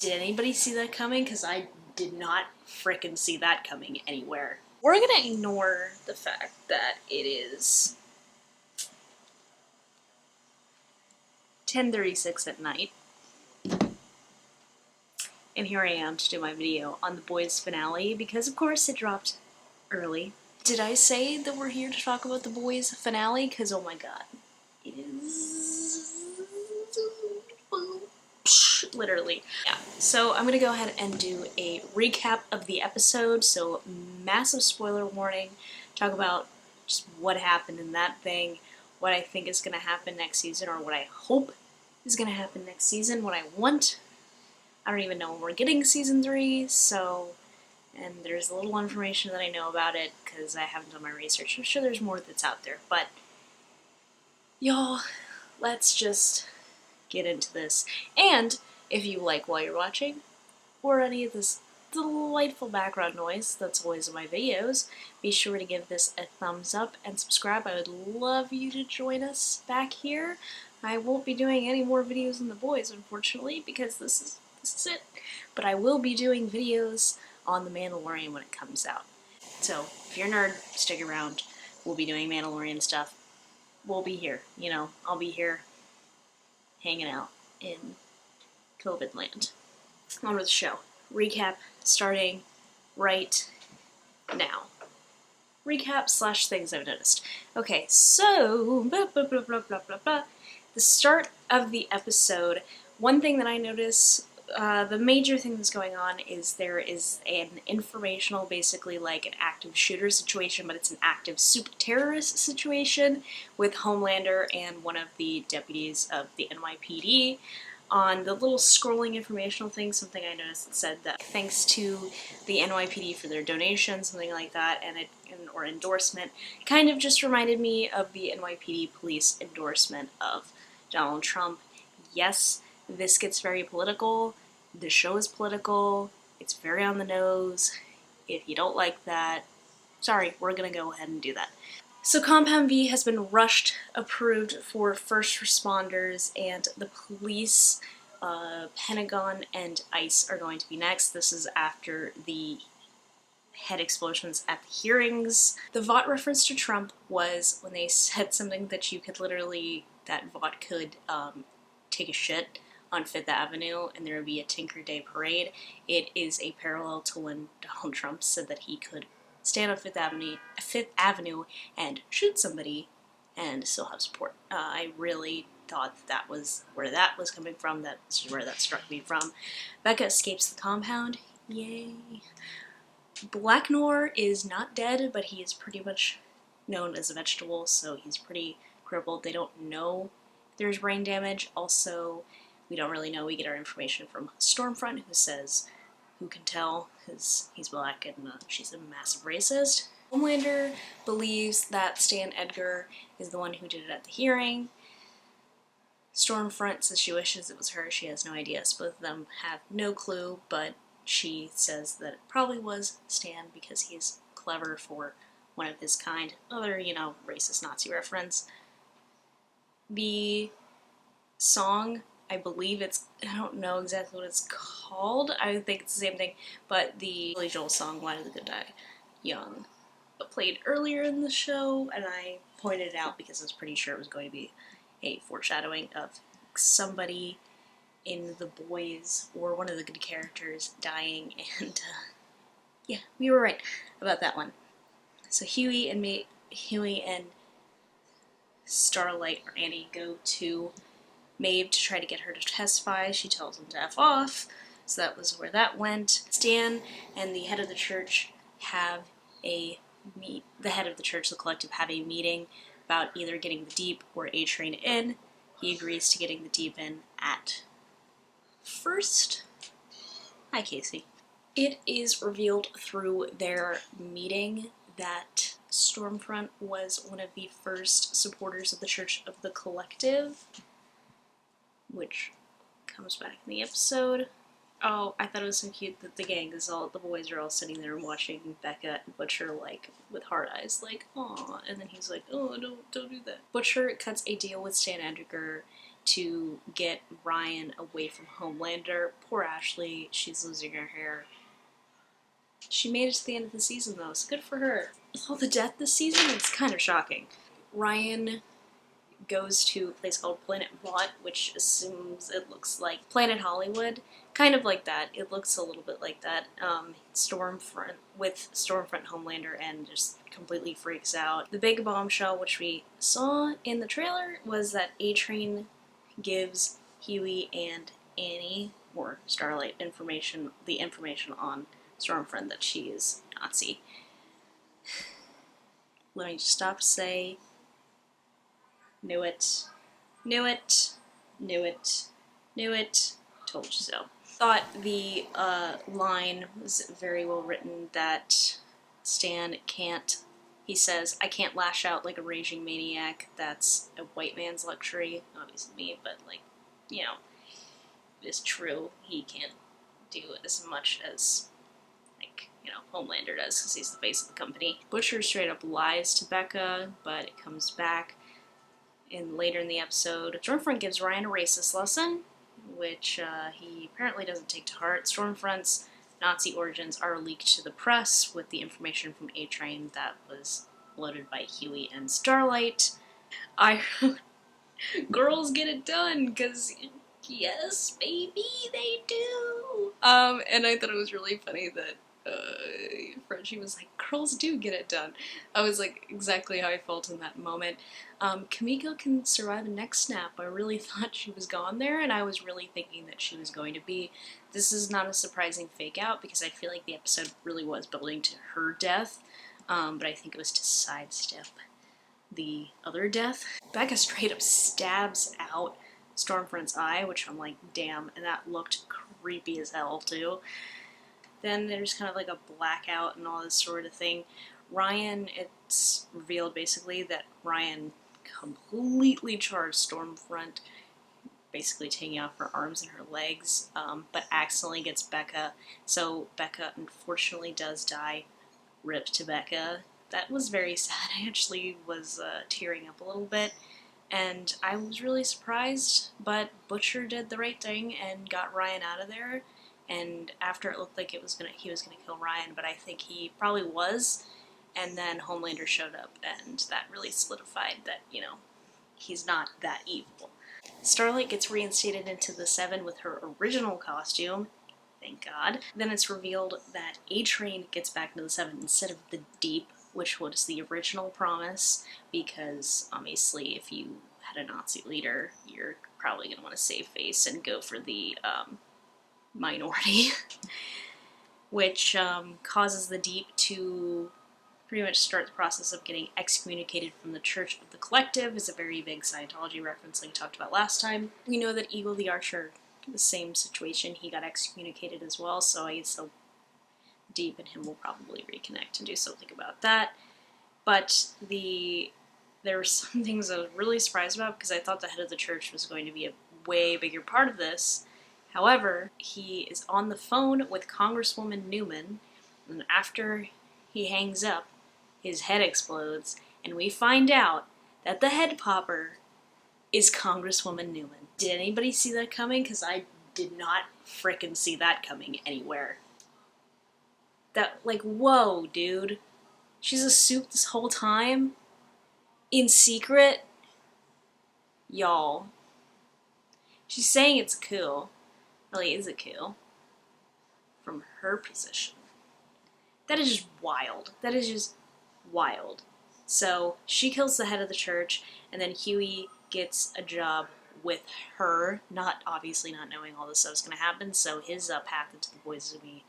Did anybody see that coming? Because I did not frickin' see that coming anywhere. We're gonna ignore the fact that it is 10:36 at night. And here I am to do my video on The Boys finale, because of course it dropped early. Did I say that we're here to talk about The Boys finale? Because oh my god. It is... literally. Yeah, so I'm gonna go ahead and do a recap of the episode, so massive spoiler warning, talk about just what happened in that thing, what I think is gonna happen next season, or what I hope is gonna happen next season, what I want. I don't even know when we're getting season 3, so, and there's a little information that I know about it, because I haven't done my research. I'm sure there's more that's out there, but y'all, let's just get into this. And if you like while you're watching, or any of this delightful background noise that's always in my videos, be sure to give this a thumbs up and subscribe. I would love you to join us back here. I won't be doing any more videos on The Boys, unfortunately, because this is it. But I will be doing videos on The Mandalorian when it comes out. So, if you're a nerd, stick around. We'll be doing Mandalorian stuff. We'll be here, you know, I'll be here hanging out in COVID land. On with the show. Recap starting right now. Recap slash things I've noticed. Okay, so the start of the episode. One thing that I notice, the major thing that's going on is there is an informational, basically like an active shooter situation, but it's an active super terrorist situation with Homelander and one of the deputies of the NYPD. On the little scrolling informational thing, something I noticed that said that thanks to the NYPD for their donation, something like that, or endorsement, kind of just reminded me of the NYPD police endorsement of Donald Trump. Yes, this gets very political. The show is political. It's very on the nose. If you don't like that, sorry, we're gonna go ahead and do that. So Compound V has been rushed approved for first responders, and the police, Pentagon, and ICE are going to be next. This is after the head explosions at the hearings. The Vought reference to Trump was when they said something that you could literally, that Vought could take a shit on Fifth Avenue and there would be a Tinker Day parade. It is a parallel to when Donald Trump said that he could stand on Fifth Avenue and shoot somebody and still have support. I really thought that was where that was coming from. That's where that struck me from. Becca escapes the compound. Yay. Black Noir is not dead, but he is pretty much known as a vegetable, so he's pretty crippled. They don't know there's brain damage. Also, we don't really know. We get our information from Stormfront, who says, who can tell, because he's black and she's a massive racist. Homelander believes that Stan Edgar is the one who did it at the hearing. Stormfront says she wishes it was her. She has no idea. So both of them have no clue, but she says that it probably was Stan because he's clever for one of his kind. Other, you know, racist Nazi reference. The song, I believe it's, I don't know exactly what it's called. I think it's the same thing, but the Billy Joel song, Why Did the Good Die Young, played earlier in the show, and I pointed it out because I was pretty sure it was going to be a foreshadowing of somebody in The Boys, or one of the good characters, dying, and yeah, we were right about that one. So Huey and Starlight, or Annie, go to Maeve to try to get her to testify. She tells him to F off, so that was where that went. Stan and the head of the church have the head of the church, the collective, have a meeting about either getting the Deep or A-Train in. He agrees to getting the Deep in at first. Hi, Casey. It is revealed through their meeting that Stormfront was one of the first supporters of the Church of the Collective, which comes back in the episode. Oh, I thought it was so cute that the gang is all, the boys are all sitting there watching Becca and Butcher, like, with hard eyes, like, aw, and then he's like, oh, don't do that. Butcher cuts a deal with Stan Edgar to get Ryan away from Homelander. Poor Ashley, she's losing her hair. She made it to the end of the season though, so good for her. With all the death this season, it's kind of shocking. Ryan goes to a place called Planet Vought, which assumes it looks like Planet Hollywood. Kind of like that. It looks a little bit like that. Stormfront, with Stormfront Homelander, and just completely freaks out. The big bombshell, which we saw in the trailer, was that A-Train gives Huey and Annie, or Starlight, the information on Stormfront that she is Nazi. Let me just stop to say, knew it, knew it, knew it, knew it, told you so. Thought the line was very well written that Stan can't, he says, I can't lash out like a raging maniac. That's a white man's luxury. Obviously me, but like, you know, it's true. He can't do as much as, like, you know, Homelander does because he's the face of the company. Butcher straight up lies to Becca, but it comes back later in the episode. Stormfront gives Ryan a racist lesson, which he apparently doesn't take to heart. Stormfront's Nazi origins are leaked to the press with the information from A-Train that was loaded by Huey and Starlight. Girls get it done, because yes, baby, they do. And I thought it was really funny that Frenchie was like, girls do get it done. I was like, exactly how I felt in that moment. Kimiko can survive a neck snap. I really thought she was gone there, and I was really thinking that she was going to be. This is not a surprising fake out, because I feel like the episode really was building to her death, but I think it was to sidestep the other death. Becca straight up stabs out Stormfront's eye, which I'm like, damn, and that looked creepy as hell too. Then there's kind of like a blackout and all this sort of thing. Ryan, it's revealed basically that Ryan completely charged Stormfront, basically taking off her arms and her legs, but accidentally gets Becca. So Becca unfortunately does die. Rip to Becca. That was very sad. I actually was tearing up a little bit, and I was really surprised, but Butcher did the right thing and got Ryan out of there. And after it looked like he was gonna kill Ryan, but I think he probably was. And then Homelander showed up, and that really solidified that, you know, he's not that evil. Starlight gets reinstated into the Seven with her original costume. Thank God. Then it's revealed that A-Train gets back into the Seven instead of the Deep, which was the original promise, because obviously if you had a Nazi leader, you're probably going to want to save face and go for the minority, which causes the Deep to pretty much start the process of getting excommunicated from the Church of the Collective. Is a very big Scientology reference like we talked about last time. We know that Eagle the Archer, the same situation, he got excommunicated as well, so I guess the Deep and him will probably reconnect and do something about that. But there were some things I was really surprised about, because I thought the head of the church was going to be a way bigger part of this. However, he is on the phone with Congresswoman Newman, and after he hangs up, his head explodes, and we find out that the head popper is Congresswoman Newman. Did anybody see that coming? Because I did not frickin' see that coming anywhere. That, like, whoa, dude. She's a suit this whole time? In secret? Y'all. She's saying it's cool. Really, is it cool? From her position. That is just wild. That is just wild. So, she kills the head of the church, and then Huey gets a job with her, obviously not knowing all this stuff's going to happen, so his path into the boys is going to be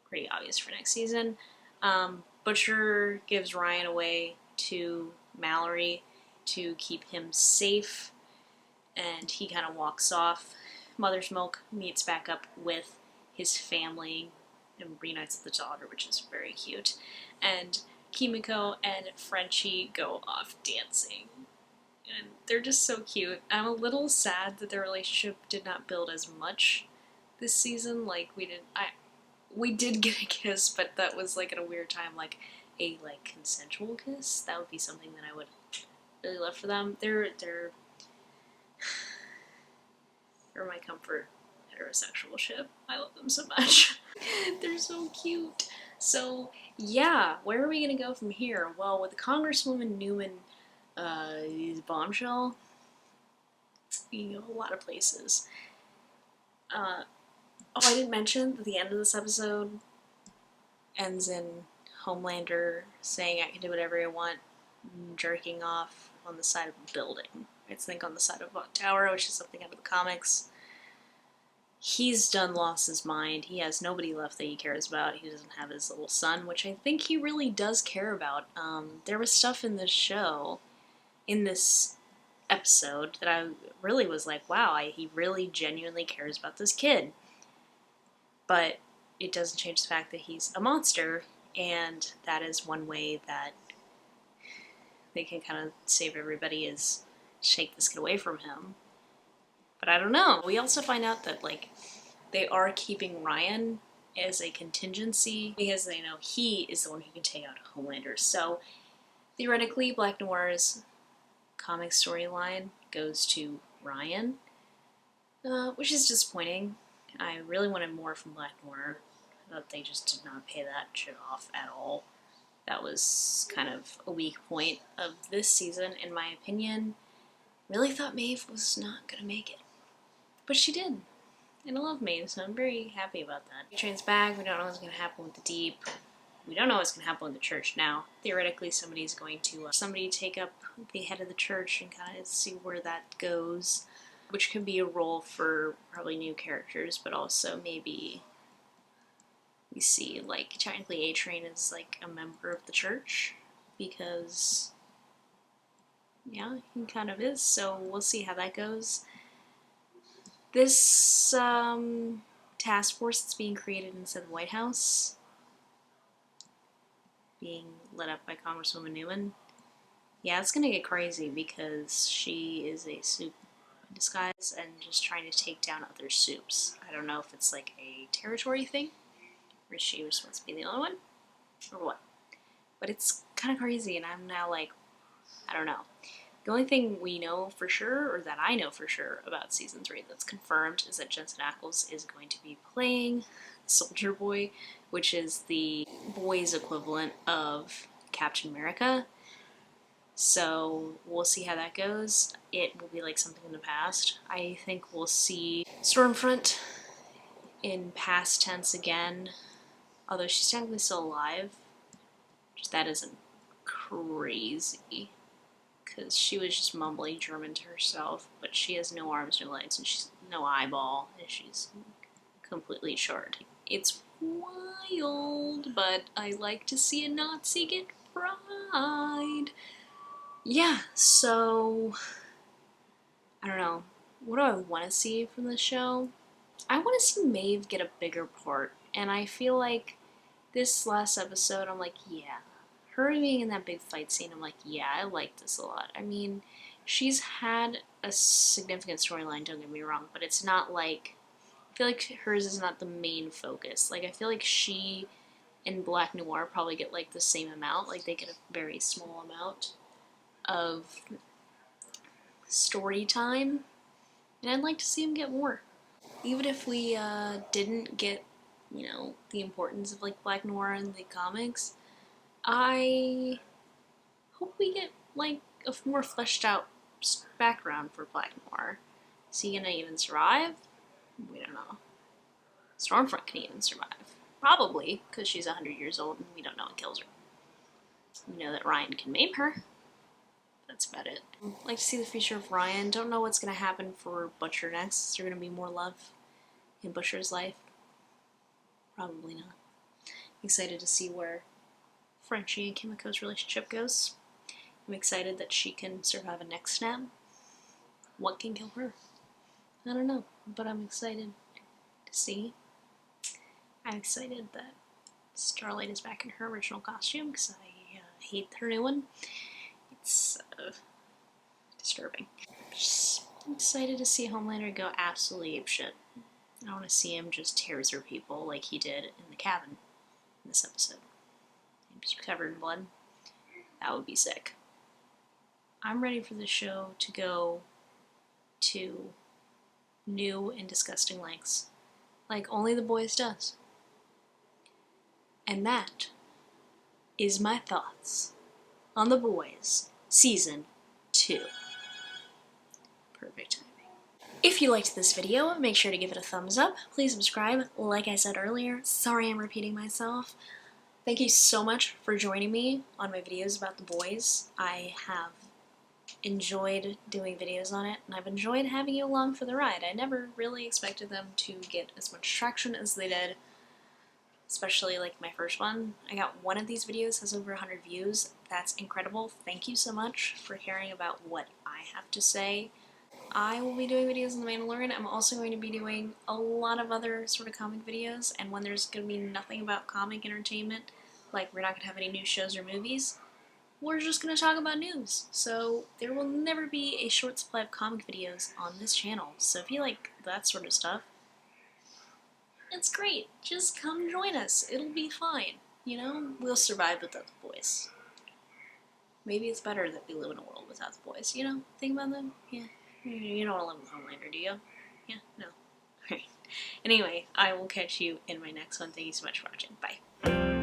pretty obvious for next season. Butcher gives Ryan away to Mallory to keep him safe, and he kind of walks off. Mother's Milk meets back up with his family and reunites with the daughter, which is very cute. And Kimiko and Frenchie go off dancing. And they're just so cute. I'm a little sad that their relationship did not build as much this season. Like, we did get a kiss, but that was like at a weird time, like a consensual kiss. That would be something that I would really love for them. They're are my comfort heterosexual ship. I love them so much. They're so cute. So, yeah, where are we gonna go from here? Well, with Congresswoman Newman, bombshell, we can go a lot of places. Oh, I didn't mention that the end of this episode ends in Homelander saying I can do whatever I want, jerking off on the side of a building. I think on the side of a tower, which is something out of the comics. He's done lost his mind. He has nobody left that he cares about. He doesn't have his little son, which I think he really does care about. There was stuff in this show, in this episode, that I really was like, wow, he really genuinely cares about this kid. But it doesn't change the fact that he's a monster, and that is one way that they can kind of save everybody, is shake this kid away from him. But I don't know. We also find out that, like, they are keeping Ryan as a contingency because they know he is the one who can take out Homelander. So, theoretically, Black Noir's comic storyline goes to Ryan, which is disappointing. I really wanted more from Black Noir. I thought they just did not pay that shit off at all. That was kind of a weak point of this season, in my opinion. Really thought Maeve was not gonna make it. But she did. And I love Maeve, so I'm very happy about that. Train's back, we don't know what's gonna happen with the Deep. We don't know what's gonna happen with the church now. Theoretically, somebody's going to, somebody take up the head of the church and kind of see where that goes. Which could be a role for probably new characters, but also maybe we see, like, technically A-Train is, like, a member of the church, because, yeah, he kind of is, so we'll see how that goes. This, task force that's being created inside the White House, being led up by Congresswoman Newman, yeah, it's gonna get crazy, because she is a soup in disguise and just trying to take down other soups. I don't know if it's, like, a territory thing, or is she supposed to be the only one? Or what? But it's kind of crazy, and I'm now like, I don't know. The only thing we know for sure, or that I know for sure about Season 3 that's confirmed, is that Jensen Ackles is going to be playing Soldier Boy, which is the boys' equivalent of Captain America. So we'll see how that goes. It will be like something in the past. I think we'll see Stormfront in past tense again, although she's technically still alive. That isn't crazy, because she was just mumbling German to herself, but she has no arms, no legs, and she's no eyeball, and she's completely short. It's wild, but I like to see a Nazi get fried. Yeah, so I don't know. What do I want to see from the show? I want to see Maeve get a bigger part, and I feel like this last episode, I'm like, yeah. Her being in that big fight scene, I'm like, yeah, I like this a lot. I mean, she's had a significant storyline, don't get me wrong, but it's not like, I feel like hers is not the main focus. Like, I feel like she and Black Noir probably get, like, the same amount. Like, they get a very small amount of story time, and I'd like to see them get more. Even if we didn't get, you know, the importance of, like, Black Noir in the comics, I hope we get, like, a more fleshed out background for Black Noir. Is he gonna even survive? We don't know. Stormfront can even survive. Probably, because she's 100 years old and we don't know what kills her. We know that Ryan can maim her. That's about it. I'd like to see the future of Ryan. Don't know what's gonna happen for Butcher next. Is there gonna be more love in Butcher's life? Probably not. I'm excited to see where Frenchie and Kimiko's relationship goes. I'm excited that she can survive a neck snap. What can kill her? I don't know, but I'm excited to see. I'm excited that Starlight is back in her original costume, because I hate her new one. It's disturbing. Just excited to see Homelander go absolutely apeshit. I want to see him just tear through people like he did in the cabin in this episode. Just covered in blood. That would be sick. I'm ready for the show to go to new and disgusting lengths, like only The Boys does. And that is my thoughts on The Boys Season 2. Perfect timing. If you liked this video, make sure to give it a thumbs up. Please subscribe. Like I said earlier, sorry I'm repeating myself. Thank you so much for joining me on my videos about The Boys. I have enjoyed doing videos on it, and I've enjoyed having you along for the ride. I never really expected them to get as much traction as they did, especially like my first one. I got one of these videos has over 100 views. That's incredible. Thank you so much for caring about what I have to say. I will be doing videos on The Mandalorian. I'm also going to be doing a lot of other sort of comic videos, and when there's going to be nothing about comic entertainment, like we're not going to have any new shows or movies, we're just going to talk about news. So there will never be a short supply of comic videos on this channel. So if you like that sort of stuff, it's great. Just come join us. It'll be fine. You know, we'll survive without the boys. Maybe it's better that we live in a world without the boys, you know? Think about them? Yeah. You don't want to live with Homelander, do you? Yeah? No. Alright. Anyway, I will catch you in my next one. Thank you so much for watching. Bye.